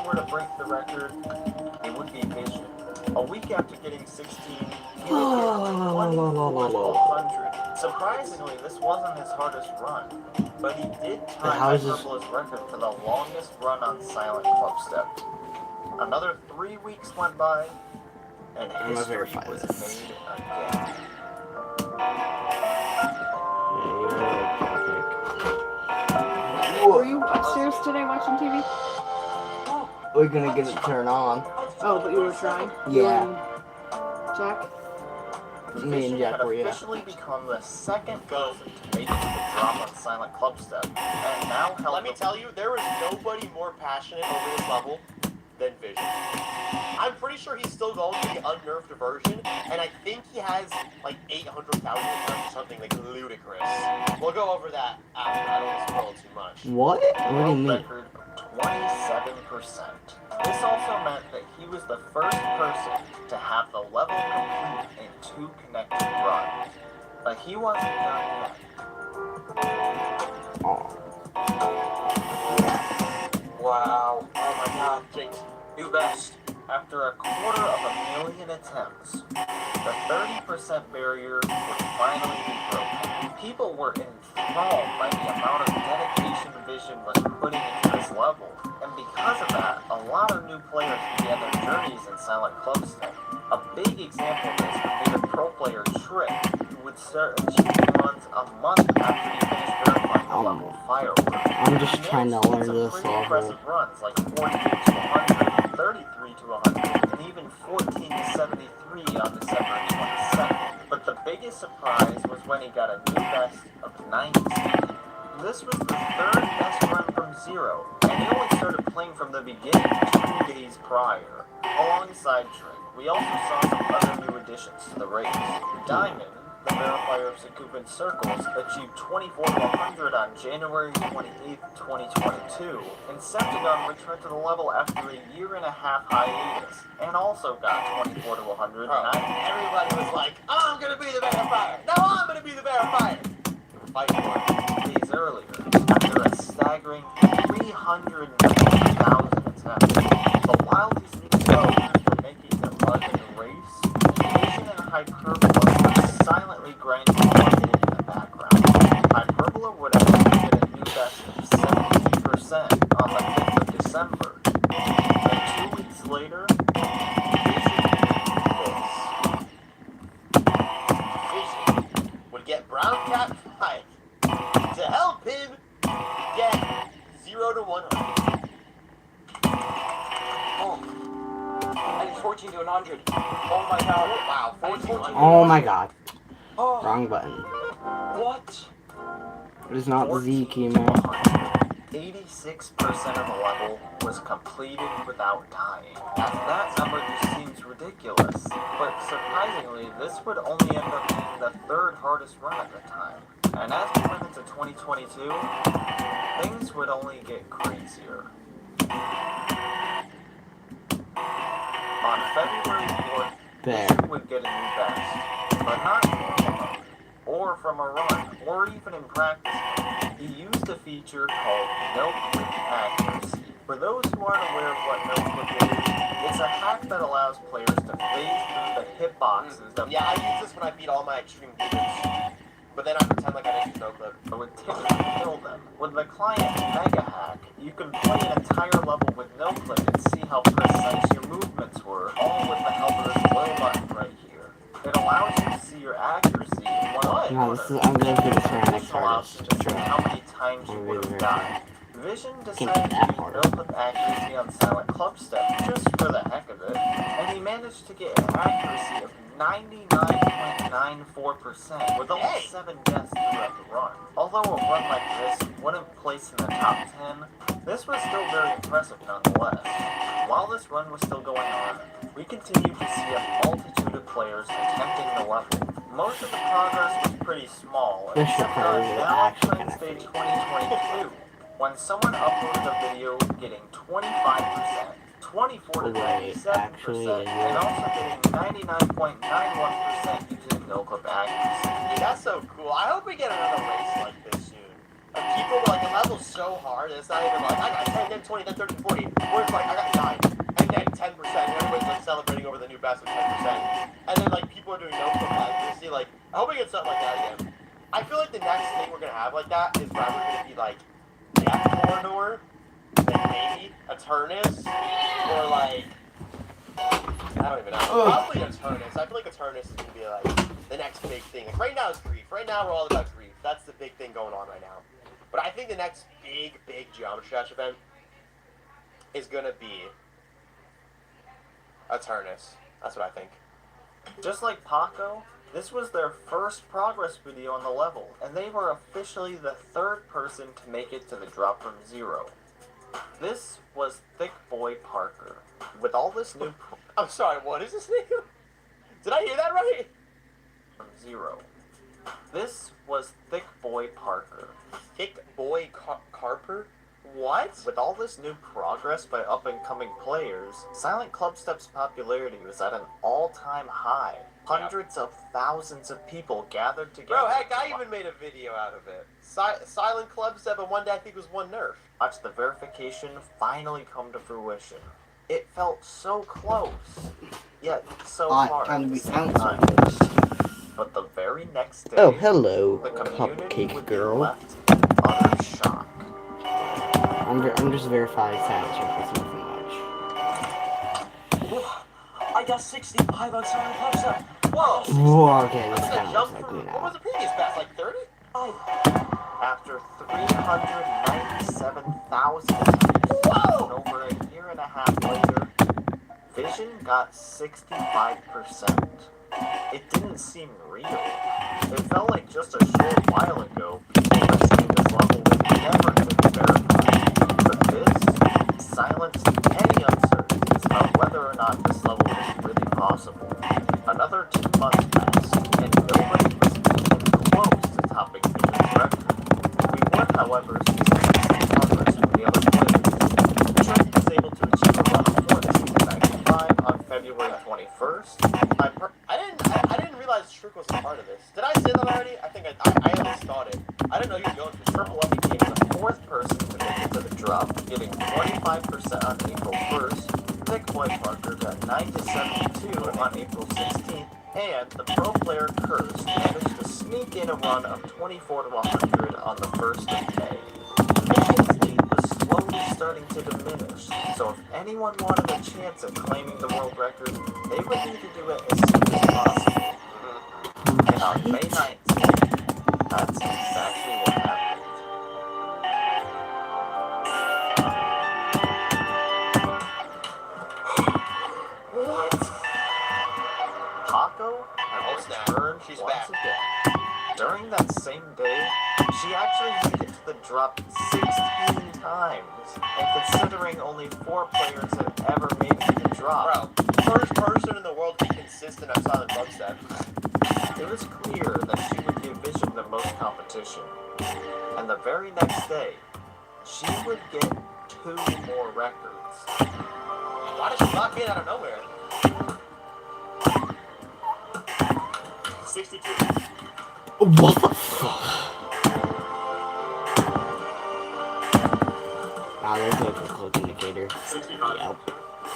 were to break the record, it would be Vision. A week after getting 16, he would get 24 to 100. Surprisingly, this wasn't his hardest run, but he did tie Hyperbola's record for the longest run on Silent Clubstep. Another 3 weeks went by, and history was made again. Were you upstairs today watching TV? We're gonna get it turned on. Oh, but you were trying? Yeah. Jack? Me and Jack were, yeah. Officially become the second person to make it to the drop on Silent Clubstep, and now let me tell you, there is nobody more passionate over this level than Vision. I'm pretty sure he's still going to the unnerved version, and I think he has like 800,000 attempts or something like ludicrous. We'll go over that after. I don't want to spoil too much. What? What do you mean? Record 27%. This also meant that he was the first person to have the level complete in 2 connected runs. But he wasn't done yet. Wow. Oh my god, Jinx. New best. After 250,000 attempts, the 30% barrier would finally be broken. People were enthralled by the amount of dedication Vision was putting into this level, and because of that, a lot of new players began their journeys in Silent Clubstep. A big example of this would be the pro player Trick, who would start achieving runs a month after he finished verifying the level Firework. I'm just trying to learn this level. Impressive runs like 42 to 100, 33 to 100, and even 14 to 73 on December 22nd. But the biggest surprise was when he got a new best of 19. This was the 3rd best run from 0, and he only started playing from the beginning 2 days prior. Alongside Trick, we also saw some other new additions to the race. Diamond, the verifier of Zakuban Circles, achieved 24 to 100 on January 28, 2022, and Septagon returned to the level after a 1.5-year hiatus, and also got 24 to 100. Everybody was like, I'm gonna be the verifier! No, I'm gonna be the verifier! Fight for it. Days earlier, after a staggering 390,000 attempts. But while these new pros were making their mark in the race, Vision and Hyperbola were silently grinding away in the background. Hyperbola would actually get a new best of 70% on the 5th of December. And 2 weeks later, Vision would get Brown Cat 5 to help him get 0 to 100. Oh. I did 14 to 100. Oh my god. Wow, 14. Oh my god. Oh. Wrong button. What? It is not the Z key, man. 86% of the level was completed without dying. As that number just seems ridiculous, but surprisingly, this would only end up being the 3rd hardest run at the time. And as we went into 2022, things would only get crazier. On February 4th, Vision would get a new best, but not normally, or from a run, or even in practice. He used a feature called no-click accuracy. For those who aren't aware of what no-click is, it's a hack that allows players to phase through the hitboxes of... Yeah, I use this when I beat all my extreme demons. But then I pretend like I didn't use no-click. It would typically kill them. With the client Mega Hack, you can play an entire level with no-click and see how precise your movements were, all with the help of this little button right here. It allows you to see your accuracy in one corner. No, I'm going to do this for my next allows you to see how many times you would have died. Vision decided to use no-click accuracy on Silent Clubstep just for the heck of it, and he managed to get an accuracy of 99.94% with only 7 deaths throughout the run. Although a run like this wouldn't place in the top 10, this was still very impressive nonetheless. While this run was still going on, we continued to see a multitude of players attempting the level. Most of the progress was pretty small, except for now on Stage 2022, when someone uploaded a video getting 25%, 24 to 97%, and also getting 99.91% using no-clip accuracy. That's so cool. I hope we get another race like this soon. Like people like the level's so hard, it's not even like I got 10, then 20, then 30, 40. Where it's like I got get something like that again. I feel like the next thing we're gonna have like that is probably gonna be like Death Corridor, then maybe a Turnus, or like I don't even know. Probably a Turnus. I feel like a Turnus is gonna be like the next big thing. Like right now it's Grief. Right now we're all about Grief. That's the big thing going on right now. But I think the next big Geometry Dash event is gonna be a Turnus. That's what I think. Just like Paco, this was their first progress video on the level, and they were officially the third person to make it to the drop from 0. This was Thick Boy Parker. With all this new I'm sorry, what is his name? Did I hear that right? from 0. This was Thick Boy Parker. Thick Boy Carper? What? With all this new progress by up-and-coming players, Silent Clubstep's popularity was at an all-time high. Hundreds of thousands of people gathered together. Bro, heck, I even made a video out of it. Silent Clubstep, and one day I think it was one nerf. Watch the verification finally come to fruition. It felt so close, yet so far Time to at be the same silent. time. But the very next day, Oh, hello, the community cupcake would girl. be left in utter shock. I'm just verifying silent circles, nothing much. I got 65 on Silent Clubstep. Whoa! Whoa, okay, this That's kind a of jump looks like from, me what was now. the previous pass, like 30? After 397,000 and over a year and a half later, Vision got 65%. It didn't seem real. It felt like just a short while ago, people were saying this level was never to be verified. But this silenced any uncertainties about whether or not this level was really possible. Another 2 months passed, and nobody was even close to topping Vision's record. We would, however, see some progress from the other players. Trent was able to achieve a run of 495 on February 21st. I didn't realize Shriek was a part of this. Did I say that already? I think I at least thought it. I didn't know he was going through Triple Up became the fourth person to make it to the drop, getting 25% on April 1st. Thick Boy Parker got 9 to 72 on April 16th, and the pro player Curse managed to sneak in a run of 24 to 100 on the 1st of May. Vision's lead was slowly starting to diminish, so if anyone wanted a chance at claiming the world record, they would need to do it as soon as possible. And on May 19th, that's exactly what happened. What? Paco had snap. returned She's once back. again. During that same day, she actually made it to the drop 16 times. And considering only 4 players had ever made it to the drop, Bro, first person in the world to be consistent at Silent Clubstep. it was clear that she would give Vision the most competition. And the very next day, she would get 2 more records. Why did she lock in out of nowhere? 62. What the fuck? Nah, there's no cloak indicator. 65. Yep.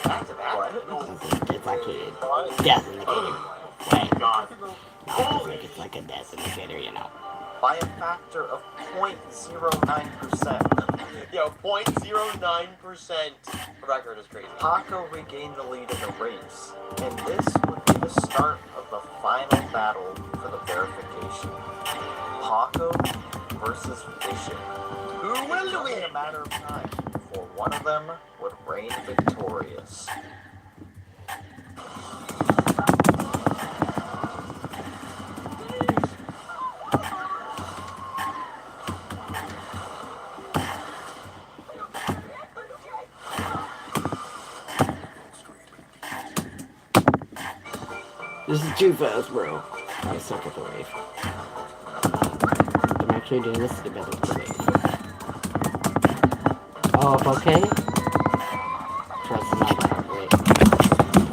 Back to back. It's like a death indicator. Wait. God. It's like a death indicator, you know. By a factor of 0.09%. Yo, 0.09% record is crazy. Paco regained the lead in the race, and this would be the start of the final battle for the verification. Paco versus Vision. Who It will was only win? a matter of time before one of them would reign victorious. This is too fast, bro. I suck at the wave. I'm actually doing this to better the wave. Oh, okay. Trust my heart rate.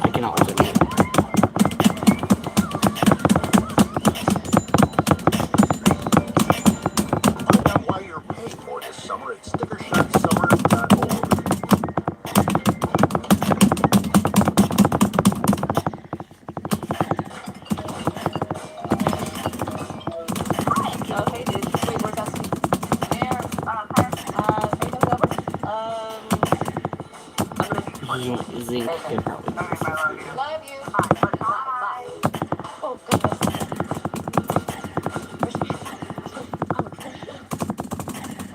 I cannot do it. Find out why you're paying more this summer at stickershotsummer.org. Zeke could probably do this video. Love you. Oh, goodness.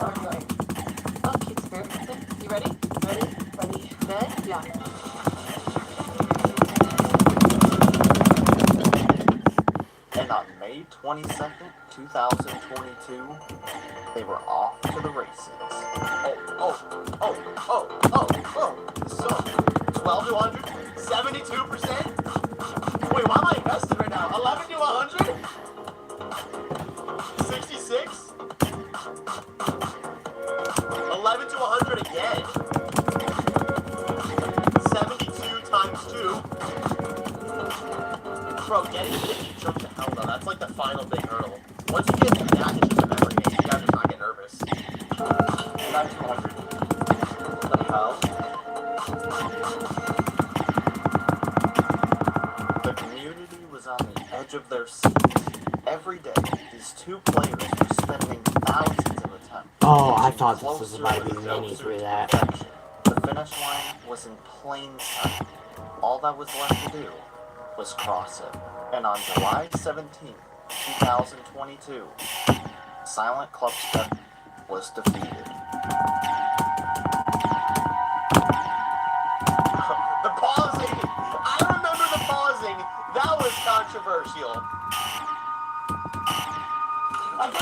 Alright. Oh, cute spirit. You ready? Ready? Good? Yeah. And on May 22nd, 2022, they were off to the races. So, 12 to 100, 72%? Wait, why am I invested right now? 11 to 100? 66? 11 to 100 again. 72 times 2. Bro, getting 50 jumps to hell though, that's like the final big hurdle. Once you get to that, it's just a memory game. You gotta just not get nervous. 9 to 100. The hell? The community was on the edge of their seats. Every day, these two players were spending thousands of attempts. Oh, I thought this was about to be mini through that. The finish line was in plain sight. All that was left to do was cross it. And on July 17th, 2022, Silent Clubstep was defeated. The pausing! I remember the pausing! That was controversial.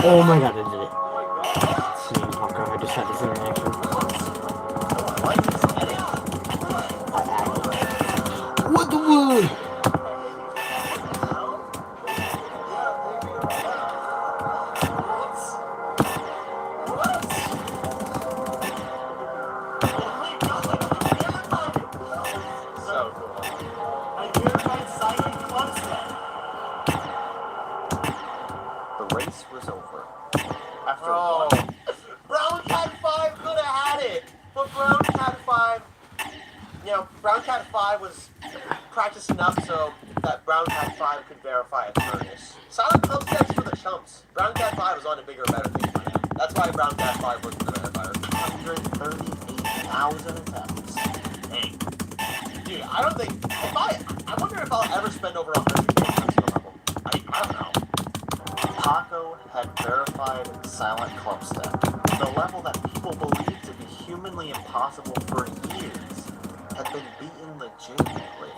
Oh my god, I did it. Seeing Hawker, I just had this interaction. I like this edit. What the wood? So cool. I hereby Silent Clubstep. The race was over. After Oh. one, Brown Cat 5 could have had it, but Brown Cat 5, Brown Cat 5 was practiced enough so that Brown Cat 5 could verify its fairness. Silent Clubstep's for the chumps. Brown Cat 5 was on to bigger and better things by now. That's why Brown Cat 5 was the verifier. 138,000 attempts. Dang. Dude, I don't think, I wonder if I'll ever spend over 100K attempts on the level. I don't know. Paco had verified Silent Clubstep, the level that people believed to be humanly impossible for years, had been beaten legitimately.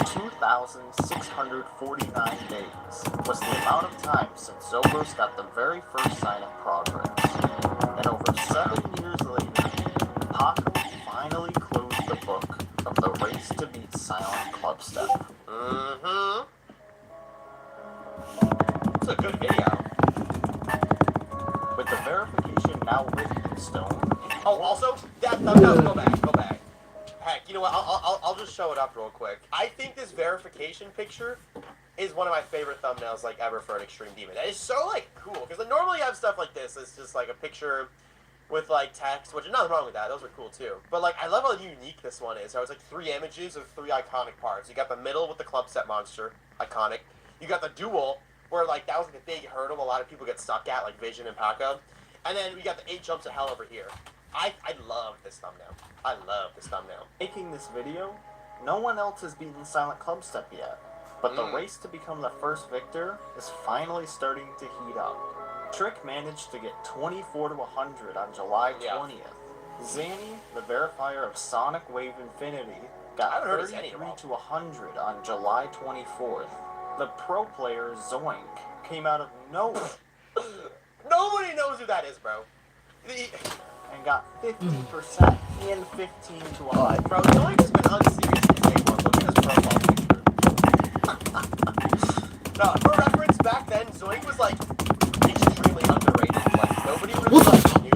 2,649 days was the amount of time since Zobros got the very first sign of progress. And over 7 years later, Paco finally closed the book of the race to beat Silent Clubstep. Mm-hmm. It's a good video. With the verification now written in stone, Oh, also, that thumbnail, go back. Heck, you know what? I'll just show it up real quick. I think this verification picture is one of my favorite thumbnails like ever for an Extreme Demon. That is so like cool because like, normally you have stuff like this. It's just like a picture with like text, which is nothing wrong with that. Those are cool too. But like I love how unique this one is. How it's like 3 images of 3 iconic parts. You got the middle with the Clubstep monster, iconic. You got the duel where like that was like a big hurdle a lot of people get stuck at, like Vision and Paco. And then we got the 8 jumps of hell over here. I love this thumbnail. I love this thumbnail. making this video, no one else has beaten Silent Clubstep yet. But the race to become the first victor is finally starting to heat up. Trick managed to get 24 to 100 on July 20th. Zanny, the verifier of Sonic Wave Infinity, I got haven't heard of Zanny 33 in a while. to 100 on July 24th. The pro player Zoink came out of nowhere Nobody knows who that is, bro. and got 50% and 15 to 100. Bro, Zoink has been unserious since day one. Look at his profile picture. No, for reference, back then, Zoink was like extremely underrated. Like, nobody really like, knew.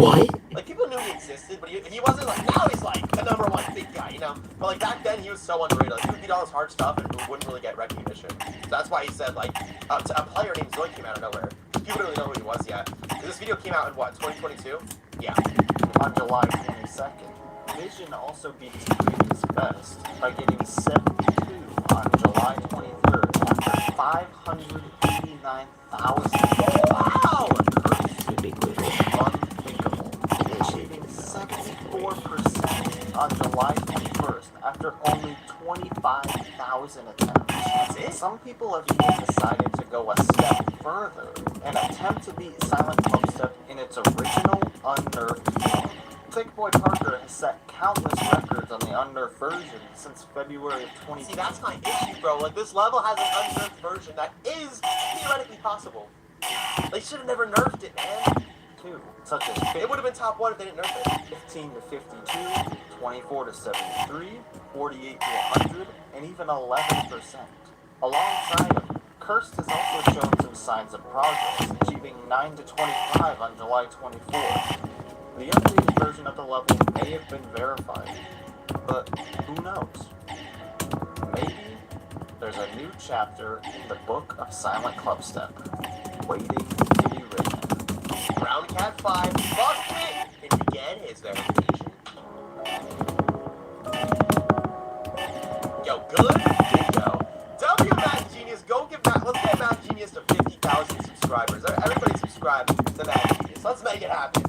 What? Like, people knew he existed, but he wasn't like, now he's like the #1 big guy, you know? But like, back then, he was so underrated. Like, he would beat all this hard stuff and wouldn't really get recognition. So that's why he said, like, a player named Zoink came out of nowhere. People didn't really know who he was yet. This video came out in what, 2022? Yeah. On July 22nd, Vision also beat his previous best by getting 72 on July 23rd after 589,000. Wow! You big wiggle. Unthinkable. Achieving 74% on July 21st first after only 25,000 attempts. That's it? Some people have even decided to go a step further and attempt to beat Silent Clubstep in its original unnerved form. Thick Boy Parker has set countless records on the unnerved version since February of 2020. See, that's my issue, bro. Like, this level has an unnerved version that is theoretically possible. They should have never nerfed it, man. Too, such as It would have been top 1 if they didn't nerf it. 15 to 52, 24 to 73, 48 to 100, and even 11%. Alongside him, Cursed has also shown some signs of progress, achieving 9 to 25 on July 24th. The updated version of the level may have been verified, but who knows? Maybe there's a new chapter in the Book of Silent Clubstep, waiting to be written. Brown Cat 5 lost it and began his verification. Yo, good video. W Mac Genius, go give Mac. Let's get Mac Genius to 50,000 subscribers. Everybody subscribe to Mac Genius. Let's make it happen.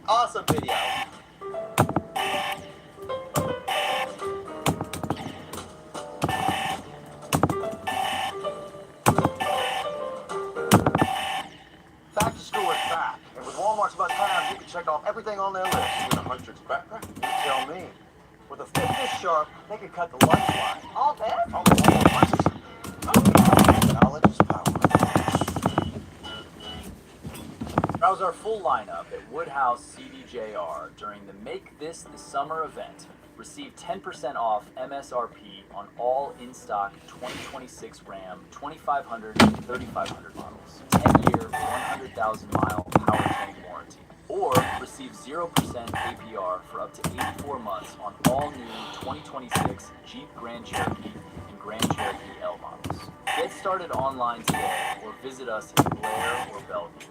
Awesome video. Back to school is back, and with Walmart's about time, you can check off everything on their list. With a Huntrix backpack? You tell me. With a fit this sharp, they could cut the lunch line. All this? All the lunches. Knowledge is power. Browse our full lineup at Woodhouse CDJR during the Make This the Summer event. Receive 10% off MSRP on all in-stock 2026 Ram 2500 and 3500 models. 10-year, 100,000-mile powertrain warranty. Or receive 0% APR for up to 84 months on all new 2026 Jeep Grand Cherokee and Grand Cherokee L models. Get started online today or visit us in Blair or Bellevue.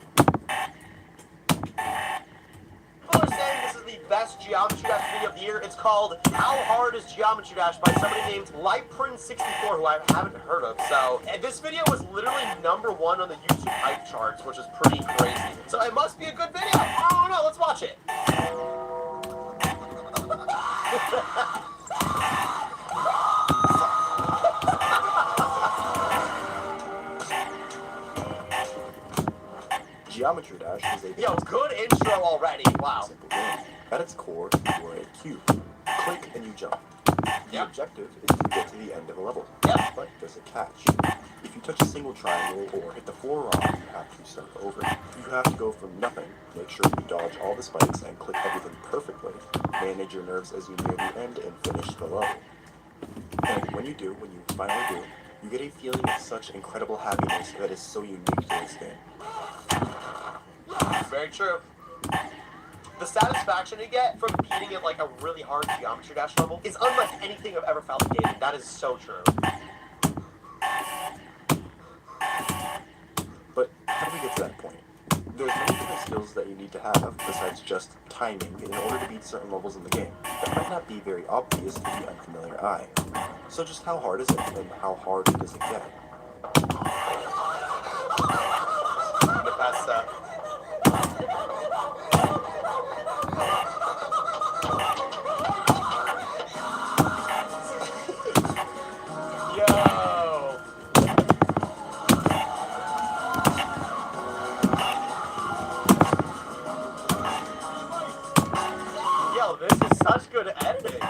People are saying this is the best Geometry Dash video of the year. It's called How Hard is Geometry Dash by somebody named Lightprint64, who I haven't heard of. So, and this video was literally #1 on the YouTube hype charts, which is pretty crazy. So it must be a good video. I don't know. Let's watch it. Geometry Dash is a Yo, good intro already. Wow. simple game. At its core, you are a cube. Click and you jump. The Yep. objective is to get to the end of a level. Yep. But there's a catch. If you touch a single triangle or hit the floor wrong, you have to start over. You have to go from nothing, make sure you dodge all the spikes and click everything perfectly, manage your nerves as you near the end, and finish the level. And when you finally do, you get a feeling of such incredible happiness that is so unique to this game. Very true. The satisfaction you get from beating it like a really hard Geometry Dash level is unlike anything I've ever felt in gaming. That is so true. But how do we get to that point? There's many different skills that you need to have besides just timing in order to beat certain levels in the game that might not be very obvious to the unfamiliar eye. So just how hard is it, and how hard does it get? Get past that. Yo! Yo, this is such good editing.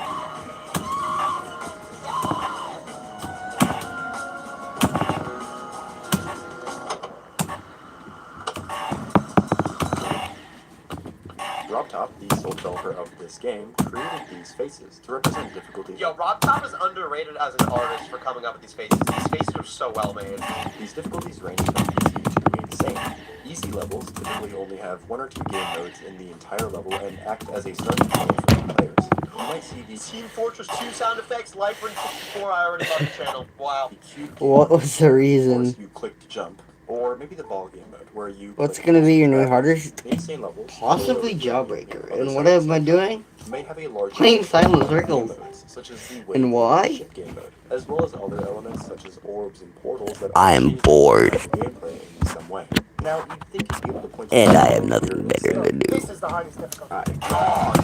Rob Top, the sole developer of this game, created these faces to represent difficulty. Yo, Rob Top is underrated as an artist for coming up with these faces. These faces are so well made. These difficulties range from easy to insane. Easy levels typically only have 1 or 2 game modes in the entire level and act as a starting point for new players. You might see these Team Fortress 2 sound effects, Lightburn64, I already love the channel. Wow. cute What was the of reason? course, you click to jump, or maybe the ball game mode where you. What's click gonna to be your new grab hardest? the insane levels, Possibly or Jawbreaker. other And what sides am I doing? may have a large Playing Silent game Circles. modes, such as the And wave why? ship game mode, as well as other elements such as orbs and portals that I am change bored. the gameplay in some way. Now you'd think you'd be able to point. And I have to nothing your better to do. This is the hardest difficulty. Alright.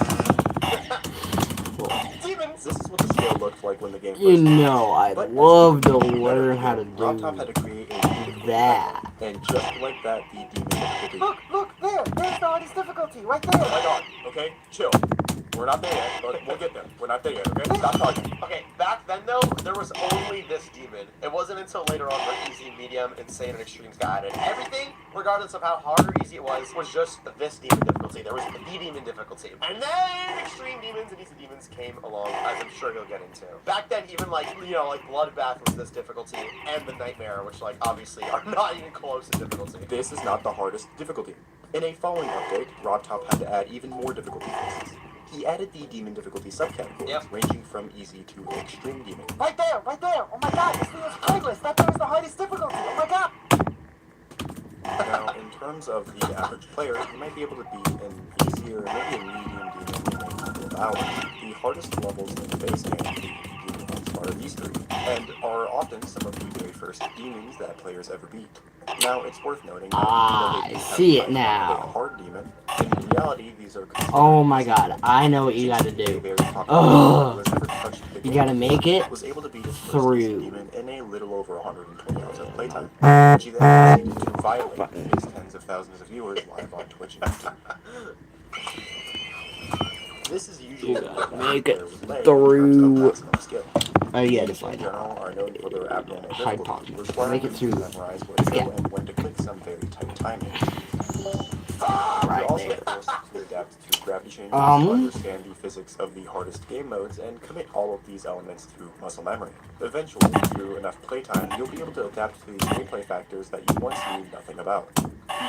Demon demons? This is what the scale looked like when the game first You came know, out. I'd But as love the to game got learn better, how to RobTop had do to create a difficulty that. method. And just like that, the demon difficulty. Look, there's the hardest difficulty, right Oh there. my god, okay? Chill. We're not there yet, but we'll get there. We're not there yet, okay? Stop talking. Okay, back then though, there was only this demon. It wasn't until later on where easy, medium, insane, and extremes got added. Everything, regardless of how hard or easy it was just this demon difficulty. There was the demon difficulty. And then extreme demons and easy demons came along, as I'm sure you'll get into. Back then, even like, you know, like Bloodbath was this difficulty, and the Nightmare, which like obviously are not even close in difficulty. This is not the hardest difficulty. In a following update, RobTop had to add even more difficulty phases. He added the demon difficulty subcategories, Yep. ranging from easy to extreme demon. Right there. Oh my god, this thing is pointless. That there was the hardest difficulty. Oh my god. Now, in terms of the average player, you might be able to beat an easier, maybe a medium demon in a couple of hours. The hardest levels in the base game, the demon ones, are these three, and are often some of the very first demons that players ever beat. Now, it's worth noting that Ah, even though they I do see have it a now. hard demon, in reality, these are Oh my god, I know what you gotta do. Ugh. You gotta make it was able to beat his first through. demon in a little over 120 hours of playtime, which he then proceeded to violate his tens of thousands of viewers live on Twitch and YouTube. This is usually You what gotta the make player it would lay in through. terms of maximum skill. I gotta Demons in find general out. are known for their abnormal Hypothesis. difficulty, requiring Make it you to through. memorize where to go Yeah. and when to click some very tight timing. Right You're also there. forced to adapt to gravity changes, understand the physics of the hardest game modes, and commit all of these elements to muscle memory. Eventually, through enough playtime, you'll be able to adapt to these gameplay factors that you once knew nothing about.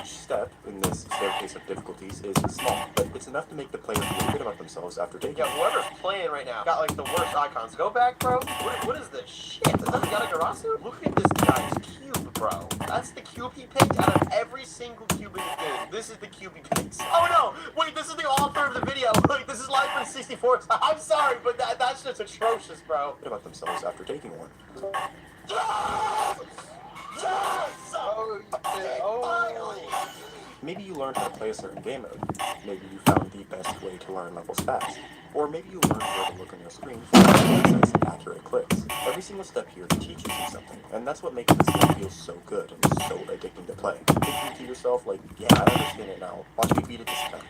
Each step in this staircase of difficulties is small, but it's enough to make the player feel good about themselves after taking Yeah, it. whoever's playing right now got like the worst icons. Go back, bro. What is this shit? Is that Yatagarasu? Look at this guy's cube, bro. That's the cube he picked out of every single cube in the game. This is the cube he picks. Oh no! Wait, this is the author of the video. Like, this is live from 64. I'm sorry, but that's just atrocious, bro. Good about themselves after taking one. Maybe you learned how to play a certain game mode. Maybe you found the best way to learn levels fast. Or maybe you learned where to look on your screen for precise, accurate clicks. Every single step here teaches you something, and that's what makes this game feel so good and so addicting to play. Thinking to yourself, like, yeah, I understand it now. Watch me beat it this time.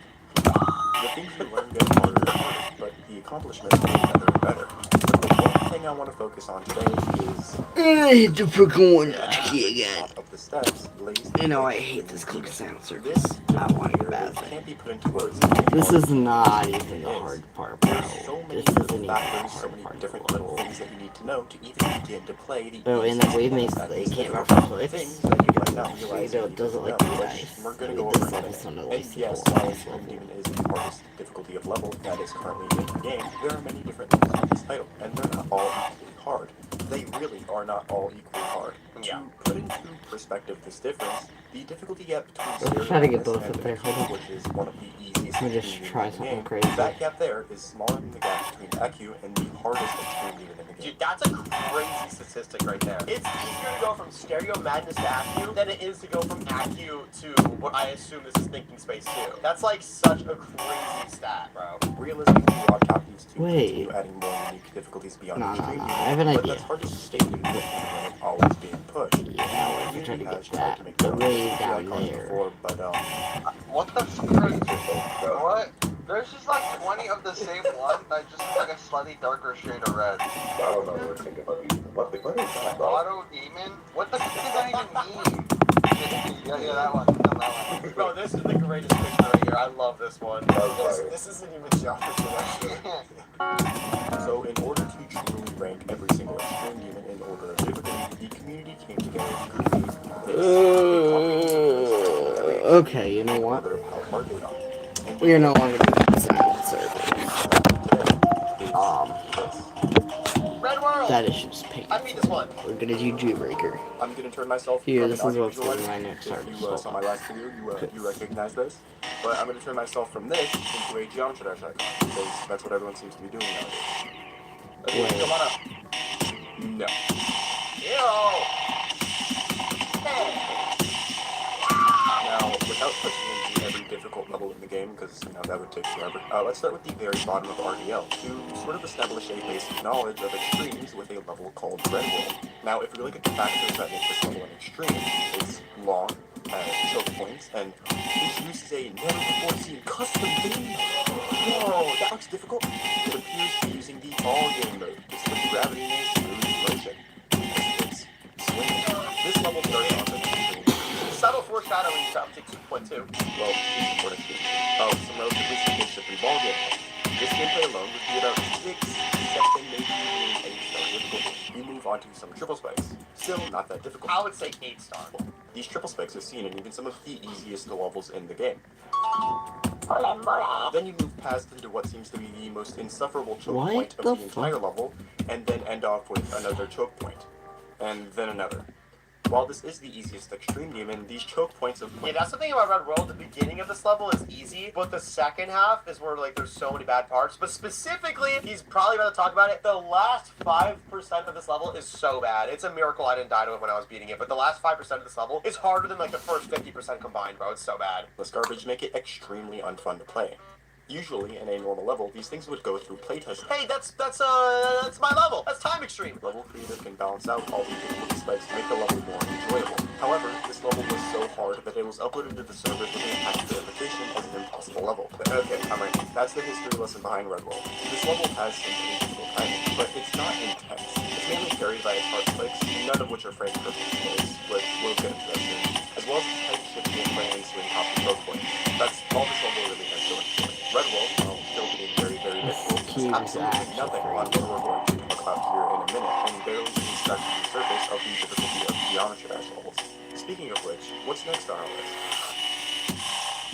The things you learn get harder and harder, but the accomplishments get better and better. But the one thing I want to focus on today is I hate the freaking one at key the again. top of the steps lays the You know I big hate this demon. click sound This surface. I want it bad. can't be put into words. This is not even the hard part, bro. There's so many This isn't little even the factors, so hard many part. different little things that you need to know to even begin to play the So in easiest the wave makes levels they at can't this reference level. clicks. Things that you might not realize So you it doesn't need like to you know, guys. which we're gonna Maybe go this over today. episode will And listen yes, to while this Extreme level. Demon is the hardest difficulty of level that is currently in the game, there are many different levels in this title, and they're not all equally hard. They really are not all equally hard. Yeah. To put into perspective this difference, the difficulty gap between Let's Stereo try to get Madness both and up there, Acute, hold on. which is one of the easiest Let me just demons try in the something game, crazy. that gap there is smaller than the gap between Acute and the hardest extreme demon in the game. Dude, that's a crazy statistic right there. It's easier to go from Stereo Madness to Accu than it is to go from Accu to what I assume this is Thinking Space 2. That's like such a crazy stat, bro. Realistically, RobTop needs to Wait. continue adding more unique difficulties beyond No, extreme I demon, have an but idea. that's hard to state in the always being pushed. Yeah, what if we try to Community get has tried that to make the their own way like down icons there? before, but What the frick? What? There's just like 20 of the same one that just looks like a slightly darker shade of red. I don't know what to think about these. What is that? Auto demon? What the fuck does that even mean? Yeah, that one. That one. Bro, this is the greatest picture right here. I love this one. This isn't even Josh. So in order to truly rank every single extreme demon in order of difficulty, the community came together to create Okay, you know what? order of how hard they are. And We are no longer doing sound surface. Red World! That is just pink. I beat this one. We're gonna do Jawbreaker. I'm gonna turn myself Here, from this an is what's audiovisual going editor. right next If artist. you saw my last video, you recognize this. But I'm gonna turn myself from this into a geometry dash icon because that's what everyone seems to be doing nowadays. Okay, Wait. come on up. No. Ew! Now, without pushing into every difficulty difficult level in the game because that would take forever. Let's start with the very bottom of RDL to sort of establish a basic knowledge of extremes with a level called Red World. Now, if we look at the factors that make this level an extreme, it's long, choke points, and introduces a never-before-seen custom game mode. Whoa, that looks difficult. It appears to be using the all game mode to split gravity in a smooth motion. It's swinging. This level started off as extreme. Subtle foreshadowing to Uptick 2.2. Well, it's important to some relatively simple shipping ball game. This gameplay alone would be about 6, 7, maybe even 8-star difficulty. You move on to some triple spikes. Still not that difficult. I would say 8-star. These triple spikes are seen in even some of the easiest levels in the game. Then you move past into what seems to be the most insufferable choke What point of the the entire level, and then end off with another choke point. And then another. While this is the easiest extreme game, and these choke points of Yeah, that's the thing about Red World. The beginning of this level is easy, but the second half is where like there's so many bad parts. But specifically, he's probably about to talk about it. The last 5% of this level is so bad. It's a miracle I didn't die to it when I was beating it. But the last 5% of this level is harder than like the first 50% combined, bro. It's so bad. this garbage make it extremely unfun to play. Usually, in a normal level, these things would go through playtesting. Hey, that's my level. That's Time Extreme. Level creator can balance out all these difficulty spikes to make the level more enjoyable. However, this level was so hard that it was uploaded to the servers with an patch verification as an impossible level. Okay, I'm right. That's the history lesson behind Red World. This level has some pretty difficult timing, but it's not intense. It's mainly carried by its hard spikes, none of which are framed perfectly, but we'll get into that soon. As well as the tight shift gameplay and swing top and choke points. That's all this level really has to enjoy. Red World, while still being very, very difficult, is Cube absolutely is nothing on what we're going to talk about here in a minute, and barely even scratches the surface of the difficulty of Geometry Dash levels. Speaking of which, what's next on our list?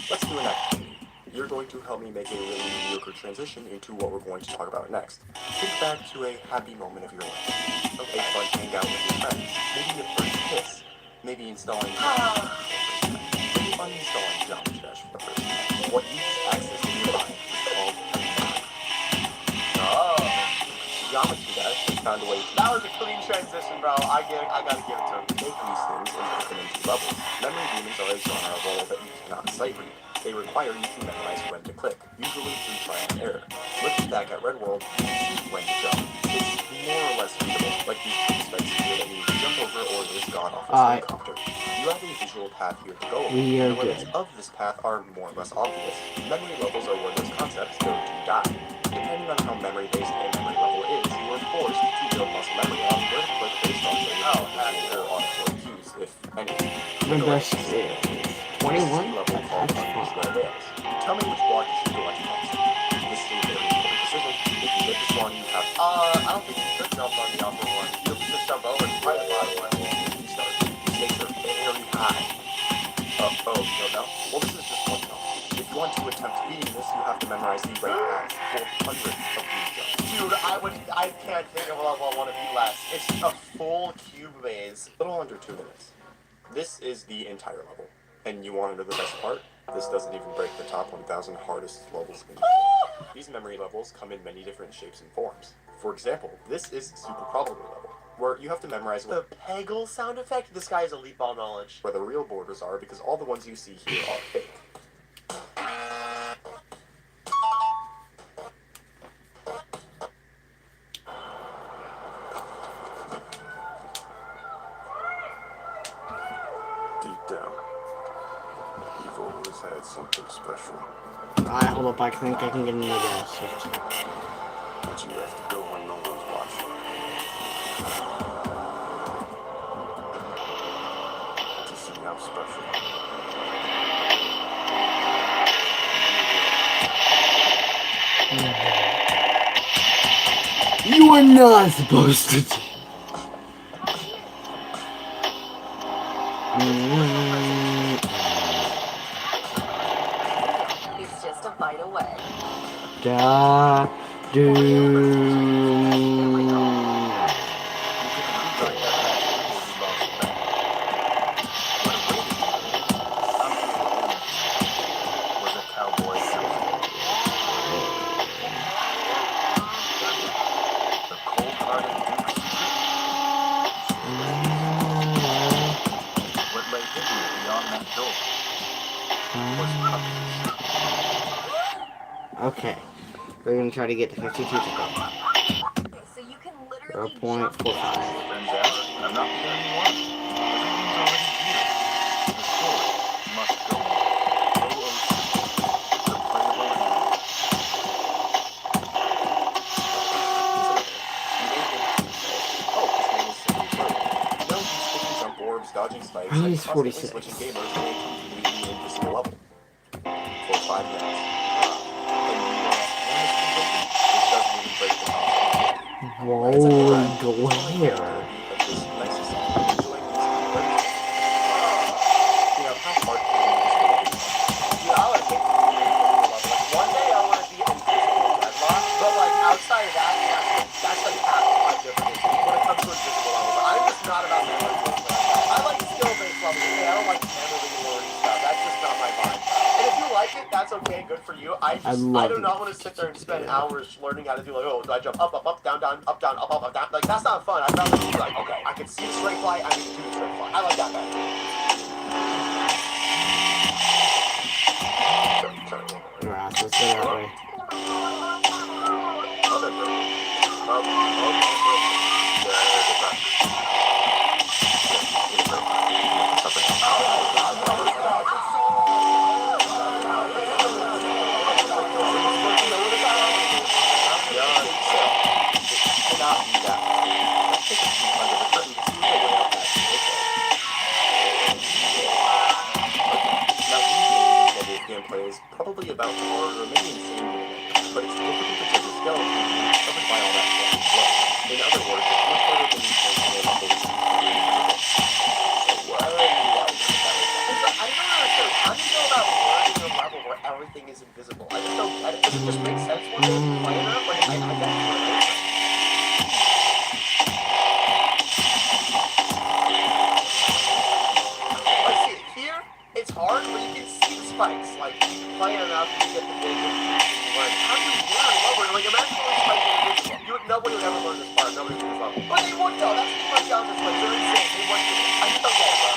Let's do an activity. You're going to help me make a really mediocre transition into what we're going to talk about next. Think back to a happy moment of your life. A fun hangout with your friends. Maybe your first kiss. Maybe installing maybe uninstalling Geometry Dash for the first time. What you just accessed in your mind is called Oh, Geometry Dash has found a way to that was a clean transition, bro. I gotta give it to him. make these things and put them into levels. Memory demons are a genre of role that you cannot sight read. They require you to memorize when to click, usually through trial and error. Looking back at Red World, you can see when to jump. It's more or less readable, like these trick spikes here that you need to jump over or it is gone off a helicopter. You have a visual path here to go over. We are The limits good. of this path are more or less obvious. Memory levels are where those concepts go to die. Depending on how memory-based a memory level is, you are forced to build muscle memory on where to click based on your visual or auditory cues, if any. The best is 21? Level called Unusual Rails. Tell me which block you should go on next. This is a very important decision. If you get this wrong, you have I don't think you should jump on the upper one. You'll just jump over and try the bottom one. to start. Stakes are very high. You don't know? Well, this is just one jump. If you want to attempt beating this, you have to memorize the right path for hundreds of these jumps. Dude, I can't think of a level I want to be less. It's a full cube maze. A little under 2 minutes. This is the entire level. And you want to know the best part? This doesn't even break the top 1,000 hardest levels in the game. These memory levels come in many different shapes and forms. For example, this is Super Probability level, where you have to memorize The Peggle sound effect? This guy has elite ball knowledge. where the real borders are because all the ones you see here are fake. Deep down, you've always had something special, Alright, hold up, I think I can get another shift. but you have to go when no one's watching. To see how special. You are not supposed to do. It's just a fight away. Da do. Was a cowboy salesman. The cold-hearted Duke's secret. What lay hidden beyond that door was puppies. Okay. We're gonna try to get to 52 today. So you can literally jump 0.45. Turns out, I'm not the only one. Everyone's already here. The story must go on. OOC, the playable hand. Oh, his name is Cindy Bird. No, he's sticking jump orbs, dodging spikes, Oh, and he's constantly 46. switching gamers to a completely invisible level. For 5 minutes. And you this doesn't even break the top. Whoa, It's like glare. this nice song. I'm enjoying this very you know, how hard can you just go Dude, I would hate to be invisible level. Like, one day I want to be invisible dreadlock, but like outside of that, that's like half of my difference when it comes to invisible levels. I'm just not about that much. I like skill-based levels. Okay, I don't like handling lordy stuff. That's just not my vibe. And if you like it, that's okay. Good for you. I love do it. not want to sit there and spend hours learning how to do like, oh, do I jump up, up, up, down, down, up, down, up, up, up, down? Like that's not fun. I'd rather be like, okay, I can see the straight fly. I need to do the straight fly. I like that better. Right, let's go that way. Gameplay is probably about the horror remaining same game, but it's difficult to take a skeleton covered by all that flesh and blood. In other words, it's much harder than you think in a level that's so, what do you like about it? I don't understand. How do you know about learning a level where everything is invisible? I just don't get it. Does it just make sense one day if you play enough? Like, I guess it's what it is. Like, see, here, it's hard, but you can see the spikes. Like, you play enough, you get the vision, you learn. How do you learn level? Like, imagine all these spikes were invisible. Nobody would ever learn this part. Nobody would do this level. But they would, though. That's the fun challenge. Like, they're insane. They would do it. I just don't get it, bro.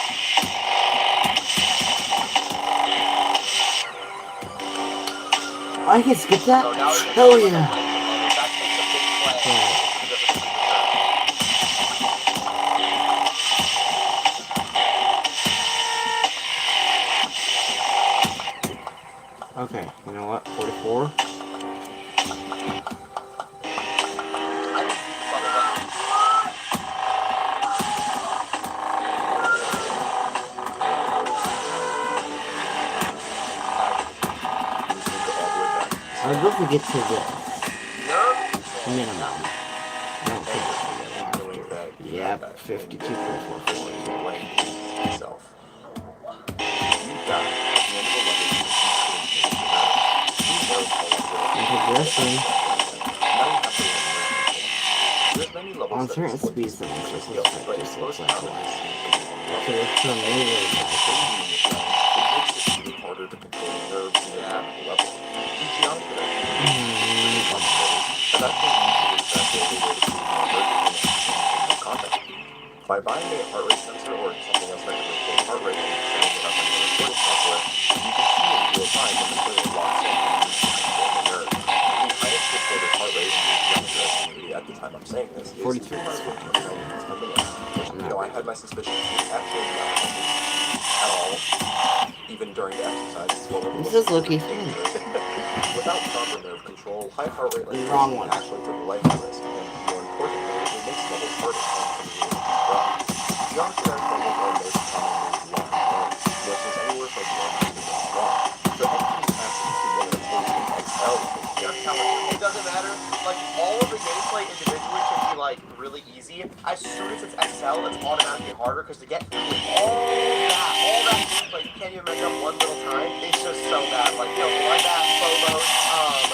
I can skip that? So now it's Hell yeah. that takes a big play. Okay, you know what? 44? I'd love to get to this. Minimum. I don't think it's going to get lost. Yep, 52.44. Itself. Progressing. There's many levels On that certain explore speeds, the these monster skills, will but just it's looks most like powerful. this. So it's from really bad. It makes it even harder to control nerves and the level. The geometry and that can usually translate the way to see more in context. By buying a heart rate sensor or something else that can record heart rate and setting it up on your recording software, you can see in real time when the player locks in and moves to control the nerve. The highest recorded heart rate in the geometry community at the time I'm saying this is 43. 220 beats per minute. Which, you know, I had my suspicions. It's actually not at all. Even during the exercise, it's what we're This is Loki. Without proper nerve control, high heart rate like Wrong this one. can actually put your life at risk, and more importantly, it makes levels harder and convenient. Geometry are the most commonly long games, which is anywhere from 1 to 2 minutes long. So anything past 2 minutes is excel. It doesn't matter. Like, all of the gameplay individually can be, like, really easy. As soon as it's XL, it's automatically harder, because to get through all that gameplay, you can't even make up one little time. It's just so bad. Like, you know, Bloodbath, Phobos,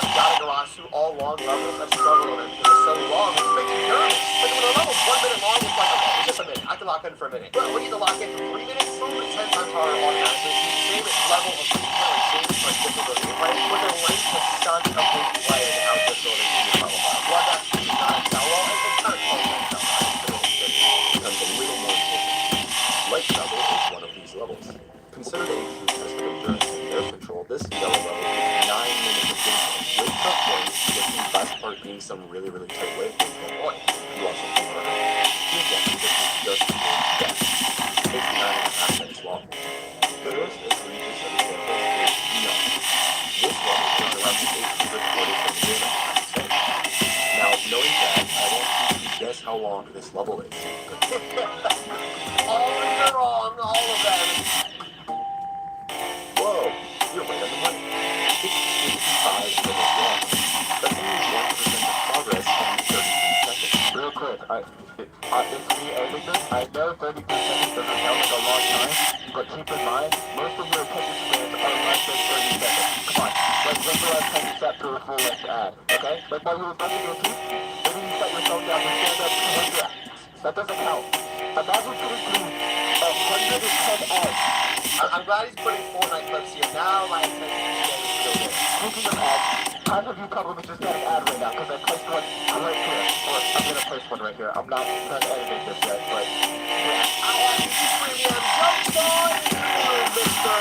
Yatagarasu, all long levels. I struggle with it because it's so long. It makes me nervous. Like, when a level's 1 minute long, it's like, okay, it's just a minute. I can lock in for a minute. But when you need to lock in for 3 minutes, it's only 10 times harder automatically. Same level of same like difficulty, right? With their length of such a big play and how difficult it is to level up. Bloodbath is not XL. Well, it's kind of close to XL. Becomes a little more important. Light level is one of these levels. Considered a true test of endurance and nerve control, this yellow level is 9 minutes of gameplay, how long this level is. All you're wrong, all of them. Whoa, you're right on the money. It's 55 minutes long. That's only 1% of progress every 33 seconds. Real quick, it's me editor. I know 30 seconds doesn't sound like a long time, but keep in mind, most of your attention spans are less than 30 seconds. Come on, let's visualize how you sat through a full-length ad, okay? Like while you were brushing your teeth, maybe you set your phone down and stand up to 100 ads. That doesn't count. Imagine sitting through 110 ads. I'm glad he's putting Fortnite clips here. Now my attention is still there. Speaking of ads, half of you probably just got an ad right now because I placed one right here. Or I'm gonna place one right here. I'm not done editing this yet, but yeah. I have premium jokes on Mr.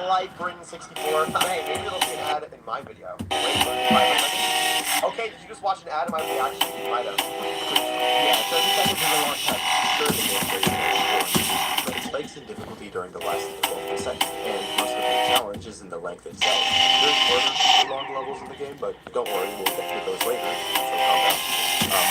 Lightbring64. Hey, maybe it'll be an ad in my video. Wait, 5 seconds. Okay, did you just watch an ad in my reaction? You might have. Yeah, 30 seconds is a long time. 30 minutes is short. But it spikes in difficulty during the last 12%, and most of the challenge is in the length itself. There's further long levels in the game, but don't worry, we'll get to those later, so calm down.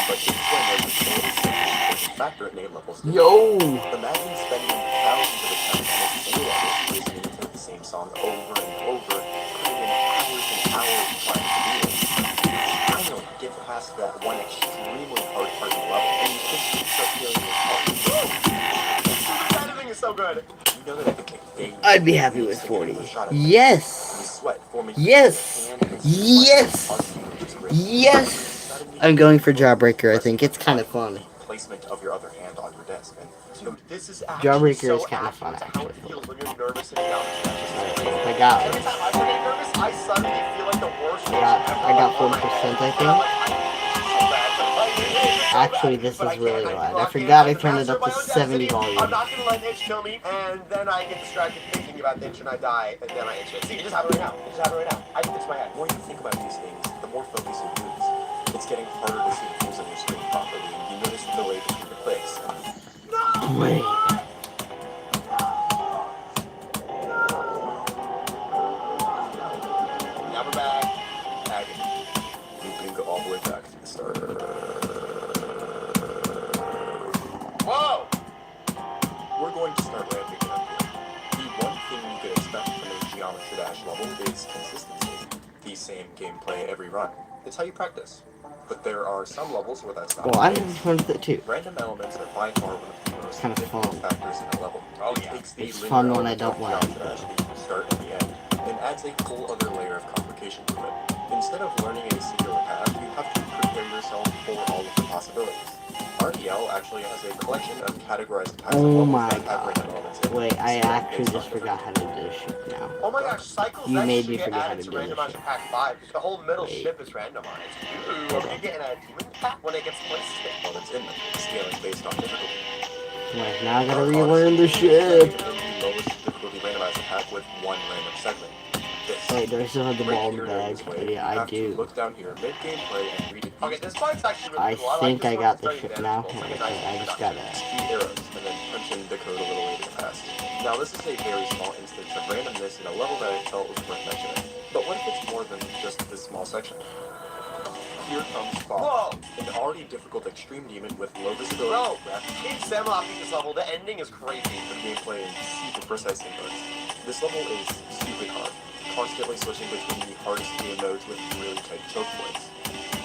But this is when there's a totally important factor in A levels. Yo! Imagine spending thousands of attempts on a single level, listening to the same song over and over, putting in hours and hours trying to beat it. Finally, get past that one extremely hard part of the level, and you quickly start feeling your heart. This editing is so good. You know that it can take days. I'd be happy with to get 40. a shot at it. You Yes! sweat, forming Yes! hand and Yes! sweat. Yes! I'm going for Jawbreaker, I think. It's kind of fun. Placement of your other hand on your desk. And Dude, this is actually Jawbreaker so is kinda fun, accurate to how it actually. feels when you're nervous and down. I got Every it. time I get nervous, I suddenly feel like the worst I got 40%, I think. Actually, this is really loud. I forgot I turned it up to 70 I'm volume. not gonna let itch kill me, and then I get distracted thinking about the itch and I die, and then I itch it. See, it just happened right now. It just happened right now. I can fix my head. the more you think about these things, the more focus you lose. It's getting harder to see the holes on your screen properly, and you notice the delay between the clicks. Wait. Now we're back. Agony. Looping all the way back to the start. Whoa! We're going to start ramping up here. The one thing you could expect from a Geometry Dash level is consistency. The same gameplay every run. It's how you practice. But there are some levels where that's not Well, the I case. have fun with it too. Random elements are by far one of the most Kinda difficult fun. factors in a level. Oh, It yeah. takes the It's linear fun when I element don't of win. Geometry Dash, the start and the end, and adds a whole other layer of complication to it. Instead of learning a singular path, you have to prepare yourself for all of the possibilities. RDL actually has a collection of categorized types of Oh levels my that have god. random elements in Wait, them, I so actually based just on forgot how to do this shit now. Oh my gosh, Cycles You X made should me get forget how added to to do this randomizer shit. pack 5. The whole middle Wait. ship is randomized. Ooh, are we getting a demon pack when it gets placed? elements in them, scaling based on difficulty. Wait, now I gotta relearn the shit. In the lowest difficulty randomizer pack with one random segment. This. Wait, do I still have the Right ball in here the in bag? this way, Oh, you yeah, I have to do. look down here mid-gameplay and read it. Okay, this part's actually really I cool. like think this I one. got It's this very shit now. manageable. It's Okay, like a nice I just introduction. gotta. Key arrows and then punch in the code a little later to pass. Now this is a very small instance of randomness in a level that I felt was worth mentioning. But what if it's more than just this small section? Here comes Fog, Whoa! an already difficult extreme demon with low visibility, Bro, rapid in Samlock beat this level, the ending is crazy. gameplay, and super precise inputs. This level is stupid hard, constantly switching between the hardest game modes with really tight choke points.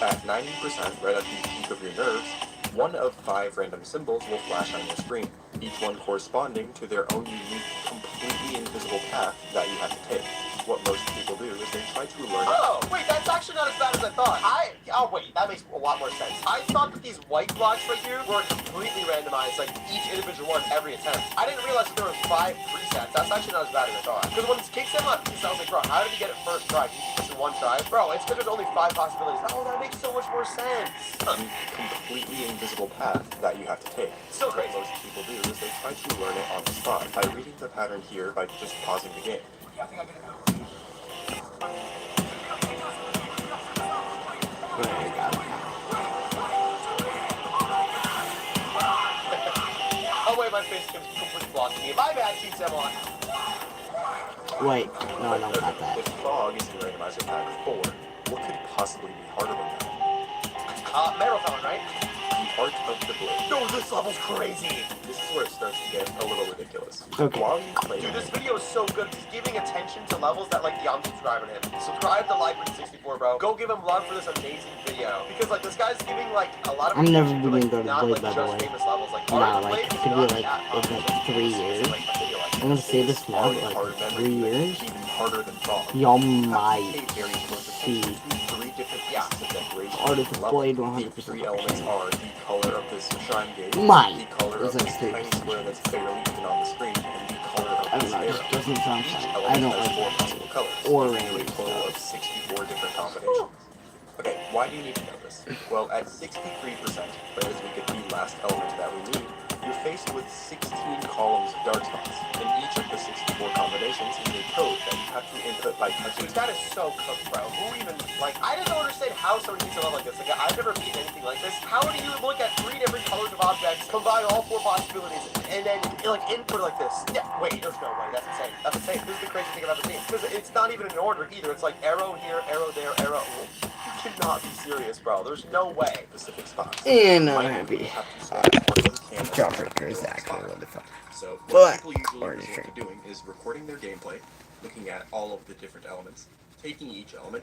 At 90%, right at the peak of your nerves, one of 5 random symbols will flash on your screen, each one corresponding to their own unique, completely invisible path that you have to take. What most people do is they try to learn it. Oh, wait, that's actually not as bad as I thought. Oh, wait, that makes a lot more sense. I thought that these white blocks right here were completely randomized, like each individual one every attempt. I didn't realize that there were 5 presets. That's actually not as bad as I thought. Because when it's kicks him up, I was like, bro, how did he get it first try? Did he just in one try? Bro, it's because there's only 5 possibilities. Oh, that makes so much more sense. A completely invisible path that you have to take. So What crazy. most people do is they try to learn it on the spot by reading the pattern here by just pausing the game. Wait, I got it now. Oh, wait, my face cam's completely blocking me. My bad, Team Samlock. Wait, no, I don't got that. If Fog is in Randomizer Pack 4, what could possibly be harder than that? Metal Talon, right? The art of was crazy. This is where it starts to get a little ridiculous. Okay. While you play, Dude, this video is so good. He's giving attention to levels that, like, yeah, I'm subscribing to him. Subscribe to Library64, bro. Go give him love for this amazing video. Because, like, this guy's giving, like, a lot of I'm never attention to, gonna like, go to not, Blade, like, by the just way. famous levels. Like, Nah, Art of like, Blade it is could be not like that within popular. 3 years. Like, a video like I'm gonna say this now, already but like hard memory, 3 years, even harder than thought. y'all You have to might pay very close see attention to 3 different pieces of decoration. Art of in the the level. Blade The 100%. 3 elements are the color of this shrine gate, Might. the color of Is that this true? tiny square that's barely even on the screen, and the color of I don't this know, it arrow. just doesn't sound Each fun. I element don't has like 4 it. possible colors, Or leading to a random total of stuff. 64 different combinations. Okay, why do you need to know this? Well, at 63%, that is, we get the last element that we need, you're faced with 16 columns of dark spots, and each of the 64 combinations is a code that you have to input by touching. Dude, that is so cooked, bro. Who even, like, I just don't understand how someone beats a level like this. Like, I've never beaten anything like this. How do you look at 3 different colors of objects, combine all 4 possibilities, and then, like, input like this? Yeah, wait, there's no way. That's insane. That's insane. This is the craziest thing I've ever seen. Because it's not even in order either. It's like arrow here, arrow there, arrow. You cannot be serious, bro. There's no way. Specific spots. And I'm Might happy. have to sort as much as you can Jawbreaker is to fill actually the what the fuck. So What? what people usually Or is resort it? to doing is recording their gameplay, looking at all of the different elements, taking each element